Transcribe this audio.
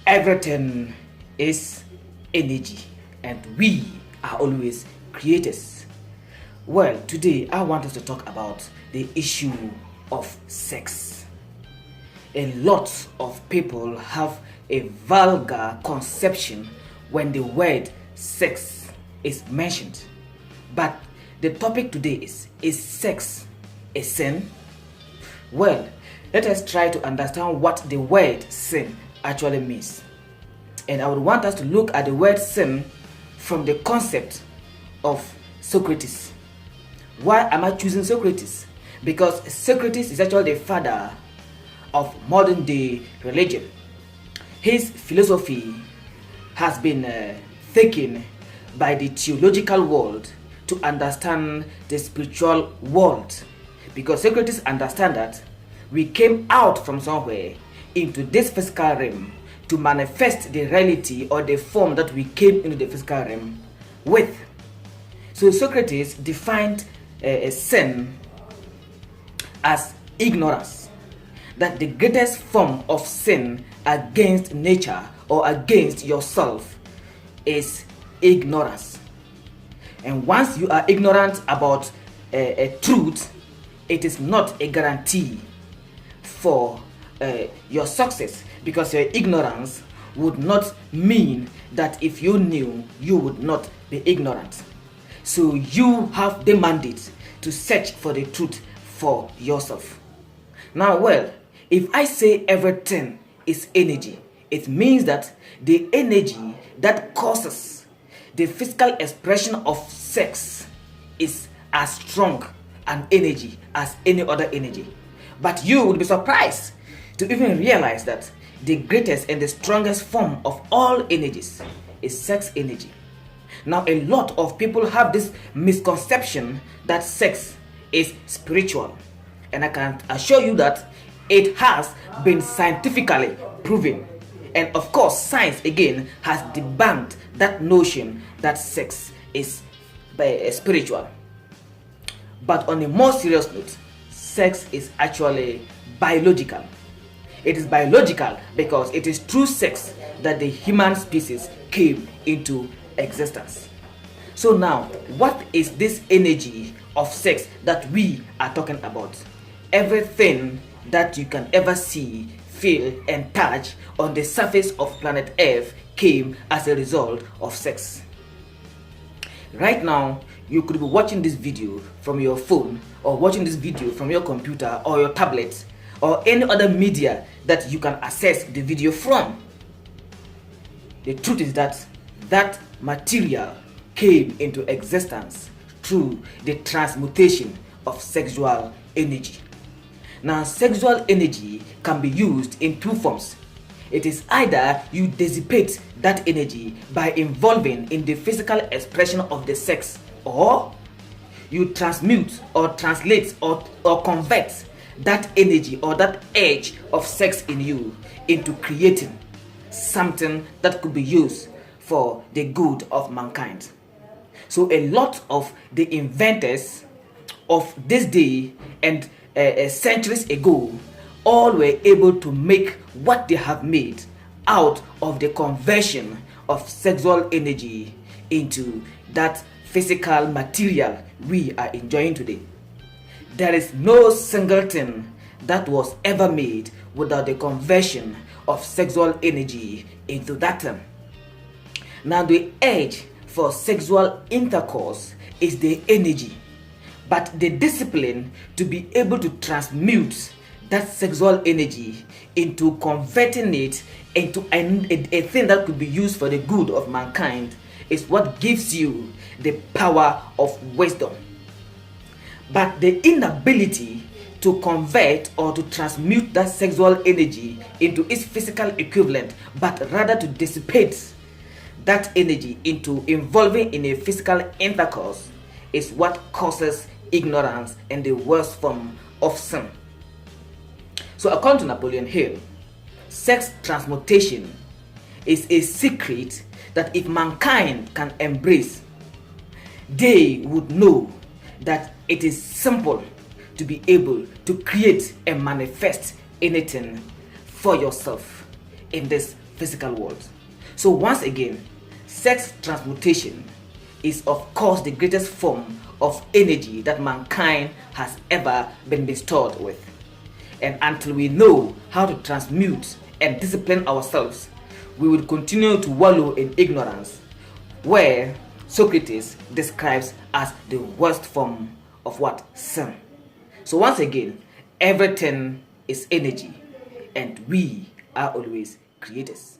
Everything is energy, and we are always creators. Well, today I want us to talk about the issue of sex. A lot of people have a vulgar conception when the word sex is mentioned. But the topic today is sex a sin? Well, let us try to understand what the word sin actually means. And I would want us to look at the word sin from the concept of Socrates. Why am I choosing Socrates? Because Socrates is actually the father of modern day religion. His philosophy has been taken by the theological world to understand the spiritual world. Because Socrates understands that we came out from somewhere into this physical realm to manifest the reality or the form that we came into the physical realm with. So Socrates defined a sin as ignorance, that the greatest form of sin against nature or against yourself is ignorance. And once you are ignorant about a truth, it is not a guarantee for your success, because your ignorance would not mean that if you knew, you would not be ignorant. So you have the mandate to search for the truth for yourself. Now, well, if I say everything is energy, it means that the energy that causes the physical expression of sex is as strong an energy as any other energy. But you would be surprised to even realize that the greatest and the strongest form of all energies is sex energy. Now, a lot of people have this misconception that sex is spiritual, and I can assure you that it has been scientifically proven. And of course, science again has debunked that notion that sex is spiritual. But on a more serious note, sex is actually biological. It is biological because it is through sex that the human species came into existence. So now, what is this energy of sex that we are talking about? Everything that you can ever see, feel, and touch on the surface of planet Earth came as a result of sex. Right now, you could be watching this video from your phone, or watching this video from your computer or your tablet, or any other media that you can access the video from. The truth is that that material came into existence through the transmutation of sexual energy. Now, sexual energy can be used in two forms. It is either you dissipate that energy by involving in the physical expression of the sex, or you transmute or translate or convert that energy or that edge of sex in you into creating something that could be used for the good of mankind. So a lot of the inventors of this day and centuries ago all were able to make what they have made out of the conversion of sexual energy into that physical material we are enjoying today. There is no single thing that was ever made without the conversion of sexual energy into that thing. Now, the edge for sexual intercourse is the energy, but the discipline to be able to transmute that sexual energy into converting it into a thing that could be used for the good of mankind is what gives you the power of wisdom. But the inability to convert or to transmute that sexual energy into its physical equivalent, but rather to dissipate that energy into involving in a physical intercourse, is what causes ignorance and the worst form of sin. So according to Napoleon Hill, sex transmutation is a secret that if mankind can embrace, they would know that it is simple to be able to create and manifest anything for yourself in this physical world. So once again, sex transmutation is of course the greatest form of energy that mankind has ever been bestowed with. And until we know how to transmute and discipline ourselves, we will continue to wallow in ignorance, where Socrates describes as the worst form of what? Sin. So once again, everything is energy, and we are always creators.